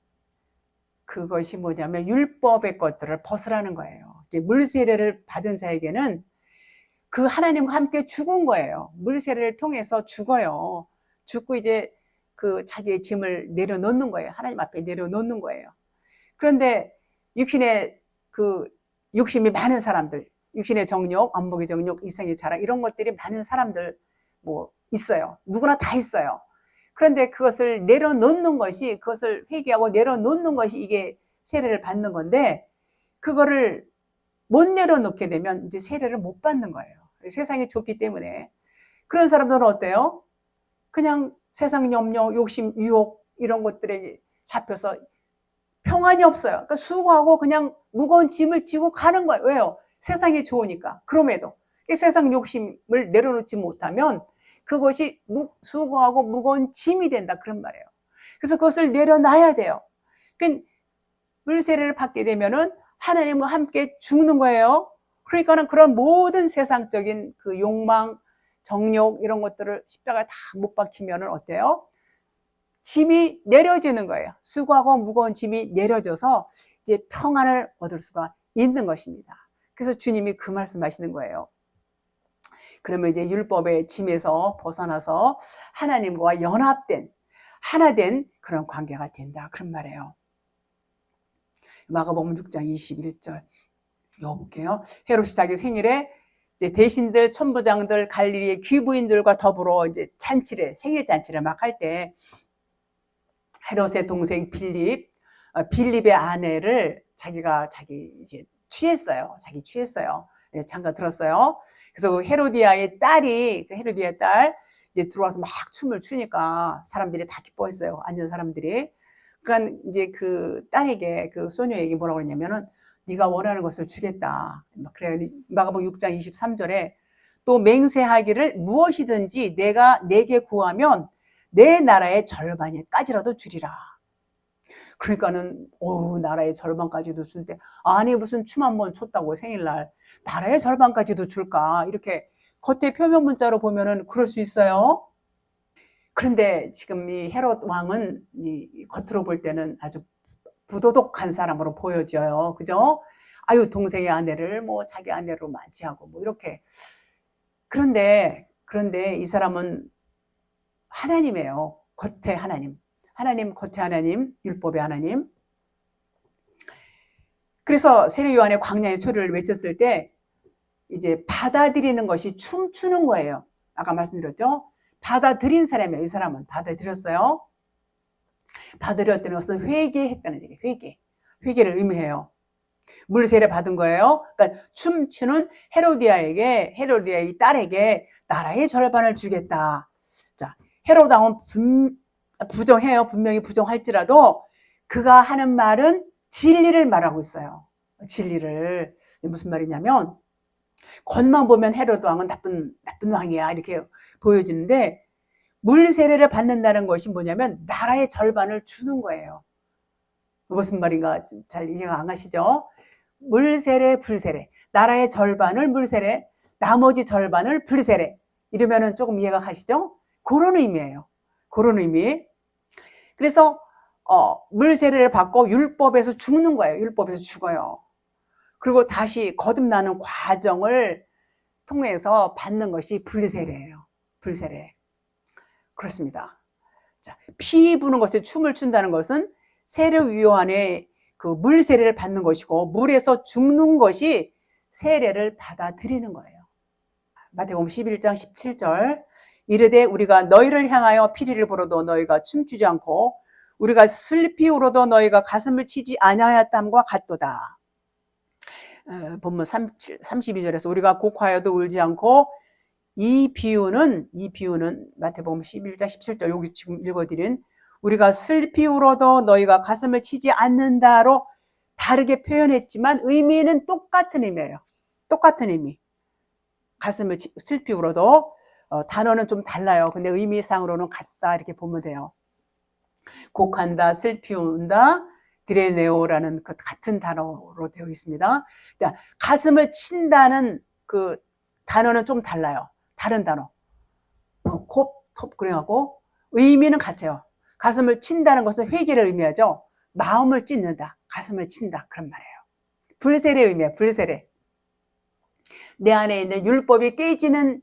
S1: 뭐냐면 율법의 것들을 벗으라는 거예요. 물세례를 받은 자에게는 그 하나님과 함께 죽은 거예요. 물세례를 통해서 죽어요. 죽고 이제 그 자기의 짐을 내려놓는 거예요. 하나님 앞에 내려놓는 거예요. 그런데 육신의 그 욕심이 많은 사람들, 육신의 정욕, 안목의 정욕, 이성의 자랑, 이런 것들이 많은 사람들, 있어요. 누구나 다 있어요. 그런데 그것을 내려놓는 것이, 그것을 회개하고 내려놓는 것이 이게 세례를 받는 건데, 그거를 못 내려놓게 되면 이제 세례를 못 받는 거예요. 세상이 좋기 때문에. 그런 사람들은 어때요? 그냥 세상 염려, 욕심, 유혹 이런 것들에 잡혀서 평안이 없어요. 그러니까 수고하고 그냥 무거운 짐을 지고 가는 거예요. 왜요? 세상이 좋으니까. 그럼에도 세상 욕심을 내려놓지 못하면 그것이 수고하고 무거운 짐이 된다, 그런 말이에요. 그래서 그것을 내려놔야 돼요. 그러니까 물세례를 받게 되면은 하나님과 함께 죽는 거예요. 그러니까는 그런 모든 세상적인 그 욕망, 정욕 이런 것들을 십자가에 다 못 박히면은 어때요? 짐이 내려지는 거예요. 수고하고 무거운 짐이 내려져서 이제 평안을 얻을 수가 있는 것입니다. 그래서 주님이 그 말씀하시는 거예요. 그러면 이제 율법의 짐에서 벗어나서 하나님과 연합된, 하나 된 그런 관계가 된다, 그런 말이에요. 마가복음 6장 21절 읽어볼게요. 헤롯이 자기 생일에 이제 대신들, 천부장들, 갈릴리의 귀부인들과 더불어 이제 잔치를, 생일 잔치를 막 할 때 헤롯의 동생 빌립의 아내를 자기 이제 취했어요. 자기 취했어요. 네, 잠깐 들었어요. 그래서 헤로디아의 딸 이제 들어와서 막 춤을 추니까 사람들이 다 기뻐했어요. 앉은 사람들이. 그러니까 이제 그 딸에게, 그 소녀에게 뭐라고 했냐면은 네가 원하는 것을 주겠다. 그래. 마가복음 6장 23절에 또 맹세하기를 무엇이든지 내가 내게 구하면 내 나라의 절반까지라도 주리라. 그러니까는 나라의 절반까지도 줄 때, 아니 무슨 춤 한번 췄다고 생일날 나라의 절반까지도 줄까, 이렇게 겉에 표면 문자로 보면은 그럴 수 있어요. 그런데 지금 이 헤롯 왕은 이 겉으로 볼 때는 아주 부도덕한 사람으로 보여져요. 그죠? 아유, 동생의 아내를 뭐 자기 아내로 맞이하고 뭐 이렇게. 그런데 이 사람은 하나님이에요. 겉에 하나님, 겉에 하나님, 율법의 하나님. 그래서 세례 요한의 광야의 소리를 외쳤을 때 이제 받아들이는 것이 춤추는 거예요. 아까 말씀드렸죠? 받아들인 사람이에요. 이 사람은 받아들였어요. 받아들였다는 것은 회개했다는 얘기예요. 회개를 의미해요. 물세례 받은 거예요. 그러니까 춤추는 헤로디아의 딸에게 나라의 절반을 주겠다. 자, 헤롯 왕은 부정해요. 분명히 부정할지라도 그가 하는 말은 진리를 말하고 있어요. 진리를. 무슨 말이냐면 겉만 보면 헤롯 왕은 나쁜 왕이야 이렇게 보여지는데, 물세례를 받는다는 것이 뭐냐면 나라의 절반을 주는 거예요. 무슨 말인가 잘 이해가 안 가시죠? 물세례, 불세례. 나라의 절반을 물세례, 나머지 절반을 불세례. 이러면은 조금 이해가 가시죠? 그런 의미예요. 그런 의미. 그래서 물세례를 받고 율법에서 죽는 거예요. 율법에서 죽어요. 그리고 다시 거듭나는 과정을 통해서 받는 것이 불세례예요. 불세례. 그렇습니다. 자, 피 부는 것에 춤을 춘다는 것은 세례 요한의 그 물세례를 받는 것이고, 물에서 죽는 것이 세례를 받아들이는 거예요. 마태복음 11장 17절 이르되 우리가 너희를 향하여 피리를 불어도 너희가 춤추지 않고 우리가 슬피 울어도 너희가 가슴을 치지 아니하였담과 같도다. 본문 32절에서 우리가 곡하여도 울지 않고, 이 비유는 마태복음 11장 17절 여기 지금 읽어드린 우리가 슬피 울어도 너희가 가슴을 치지 않는다로 다르게 표현했지만 의미는 똑같은 의미예요. 똑같은 의미. 가슴을 슬피 울어도 단어는 좀 달라요. 근데 의미상으로는 같다 이렇게 보면 돼요. 곡한다, 슬피 운다, 드레네오라는 그 같은 단어로 되어 있습니다. 그러니까 가슴을 친다는 그 단어는 좀 달라요. 다른 단어. 톱 그래갖고 의미는 같아요. 가슴을 친다는 것은 회개를 의미하죠. 마음을 찢는다, 가슴을 친다, 그런 말이에요. 불세례 의미예요. 불세례. 내 안에 있는 율법이 깨지는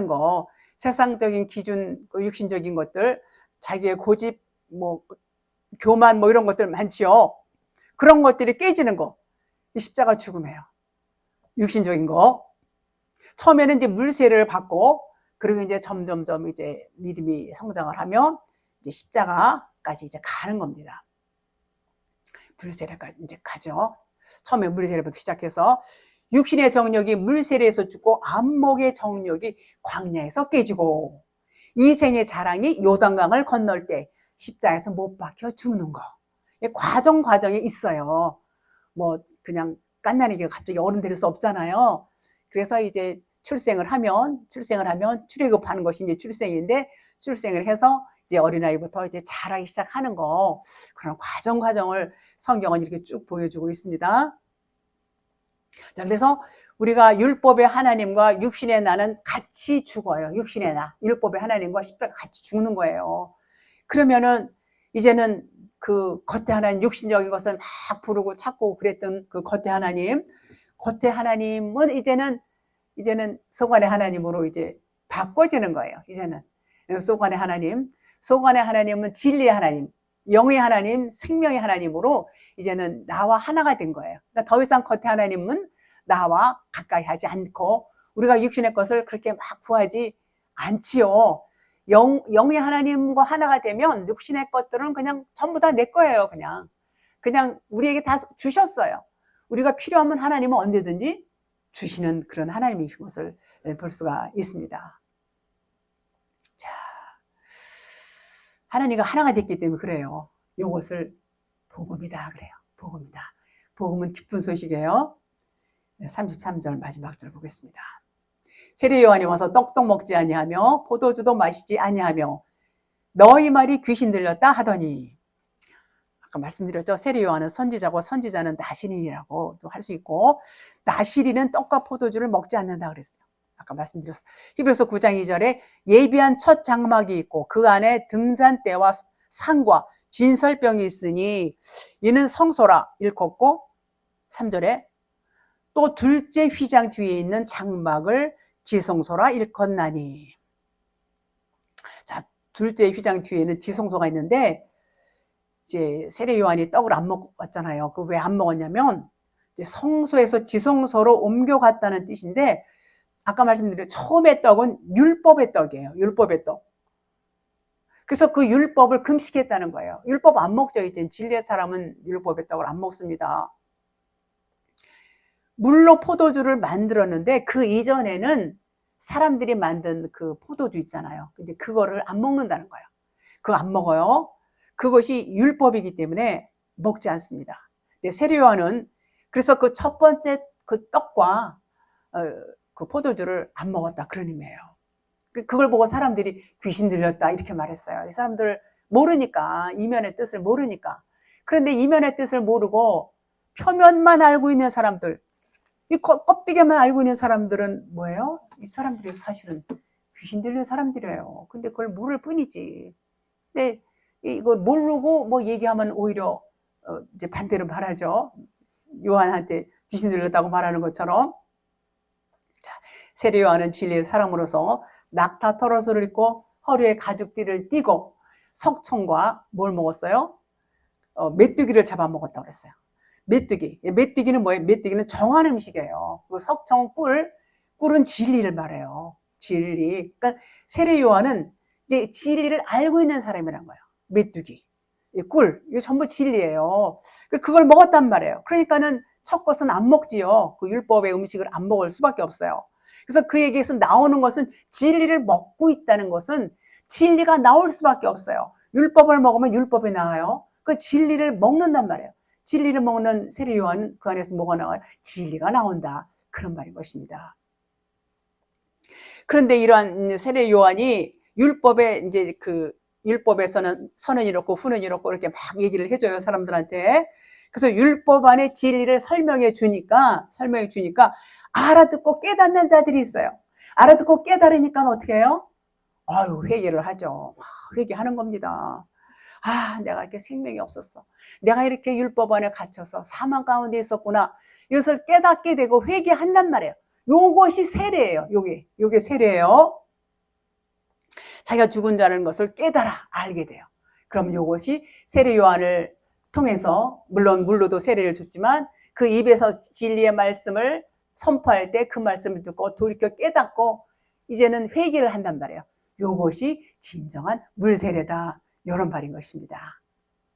S1: 거, 세상적인 기준, 육신적인 것들, 자기의 고집, 뭐 교만, 뭐 이런 것들 많지요. 그런 것들이 깨지는 거, 이 십자가 죽음이에요. 육신적인 거. 처음에는 이제 물세례를 받고 그리고 이제 점점점 이제 믿음이 성장을 하면 이제 십자가까지 이제 가는 겁니다. 물세례가 이제 가죠. 처음에 물세례부터 시작해서 육신의 정력이 물세례에서 죽고 안목의 정력이 광야에서 깨지고 이생의 자랑이 요단강을 건널 때 십자가에서 못 박혀 죽는 거. 과정이 있어요. 뭐 그냥 깐난이게 갑자기 어른 될 수 없잖아요. 그래서 이제 출생을 하면 출애굽하는 것이 이제 출생인데 출생을 해서 이제 어린아이부터 이제 자라기 시작하는 거 그런 과정을 성경은 이렇게 쭉 보여주고 있습니다. 자, 그래서 우리가 율법의 하나님과 육신의 나는 같이 죽어요. 육신의 나, 율법의 하나님과 십자가 같이 죽는 거예요. 그러면은 이제는 그 겉에 하나님, 육신적인 것을 막 부르고 찾고 그랬던 그 겉에 하나님은 이제는 소관의 하나님으로 이제 바꿔지는 거예요. 이제는 소관의 하나님은 진리의 하나님, 영의 하나님, 생명의 하나님으로 이제는 나와 하나가 된 거예요. 그러니까 더 이상 겉에 하나님은 나와 가까이 하지 않고 우리가 육신의 것을 그렇게 막 구하지 않지요. 영의 하나님과 하나가 되면 육신의 것들은 그냥 전부 다 내 거예요. 그냥 우리에게 다 주셨어요. 우리가 필요하면 하나님은 언제든지 주시는 그런 하나님이신 것을 볼 수가 있습니다. 자, 하나님과 하나가 됐기 때문에 그래요. 이것을 복음이다 그래요. 복음이다. 복음은 기쁜 소식이에요. 33절 마지막 절 보겠습니다. 세례 요한이 와서 떡도 먹지 아니하며 포도주도 마시지 아니하며 너희 말이 귀신 들렸다 하더니, 아까 말씀드렸죠. 세례 요한은 선지자고 선지자는 나시린이라고 또 할 수 있고 나시린은 떡과 포도주를 먹지 않는다 그랬어요. 아까 말씀드렸어요. 히브리서 9장 2절에 예비한 첫 장막이 있고 그 안에 등잔대와 상과 진설병이 있으니 이는 성소라 일컫고 3절에 또 둘째 휘장 뒤에 있는 장막을 지성소라 일컫나니. 자, 둘째 휘장 뒤에는 지성소가 있는데 이제 세례 요한이 떡을 안 먹었잖아요. 그 왜 안 먹었냐면 이제 성소에서 지성소로 옮겨갔다는 뜻인데 아까 말씀드린 처음의 떡은 율법의 떡이에요. 율법의 떡. 그래서 그 율법을 금식했다는 거예요. 율법 안 먹죠. 이제 진리의 사람은 율법의 떡을 안 먹습니다. 물로 포도주를 만들었는데 그 이전에는 사람들이 만든 그 포도주 있잖아요. 근데 그거를 안 먹는다는 거예요. 그거 안 먹어요. 그것이 율법이기 때문에 먹지 않습니다. 세례 요한은 그래서 그 첫 번째 그 떡과 그 포도주를 안 먹었다 그런 의미예요. 그걸 보고 사람들이 귀신 들렸다 이렇게 말했어요. 이 사람들 모르니까, 이면의 뜻을 모르니까. 그런데 이면의 뜻을 모르고 표면만 알고 있는 사람들, 이 껍데기만 알고 있는 사람들은 뭐예요? 이 사람들이 사실은 귀신 들린 사람들이에요. 근데 그걸 모를 뿐이지. 근데 이걸 모르고 뭐 얘기하면 오히려 이제 반대로 말하죠. 요한한테 귀신 들렸다고 말하는 것처럼. 자, 세례 요한은 진리의 사람으로서 낙타 털옷을 입고 허리에 가죽띠를 띠고 석청과 뭘 먹었어요? 메뚜기를 잡아먹었다고 그랬어요. 메뚜기는 뭐예요? 메뚜기는 정한 음식이에요. 그 석청 꿀은 진리를 말해요. 진리. 그러니까 세례 요한은 이제 진리를 알고 있는 사람이란 거예요. 메뚜기, 꿀, 이게 전부 진리예요. 그걸 먹었단 말이에요. 그러니까는 첫 것은 안 먹지요. 그 율법의 음식을 안 먹을 수밖에 없어요. 그래서 그에게서 나오는 것은 진리를 먹고 있다는 것은 진리가 나올 수밖에 없어요. 율법을 먹으면 율법이 나와요. 그 진리를 먹는단 말이에요. 진리를 먹는 세례 요한은 그 안에서 뭐가 나와요? 진리가 나온다. 그런 말인 것입니다. 그런데 이러한 세례 요한이 율법에 이제 그 율법에서는 선은 이렇고 후는 이렇고 이렇게 막 얘기를 해줘요, 사람들한테. 그래서 율법 안에 진리를 설명해 주니까 알아듣고 깨닫는 자들이 있어요. 알아듣고 깨달으니까 어떻게 해요? 회개를 하죠. 회개하는 겁니다. 내가 이렇게 생명이 없었어. 내가 이렇게 율법 안에 갇혀서 사망 가운데 있었구나. 이것을 깨닫게 되고 회개한단 말이에요. 요것이 세례예요. 요게 세례예요. 자기가 죽은 자라는 것을 깨달아 알게 돼요. 그럼 요것이 세례 요한을 통해서, 물론 물로도 세례를 줬지만 그 입에서 진리의 말씀을 선포할 때 그 말씀을 듣고 돌이켜 깨닫고 이제는 회개를 한단 말이에요. 요것이 진정한 물세례다. 이런 말인 것입니다.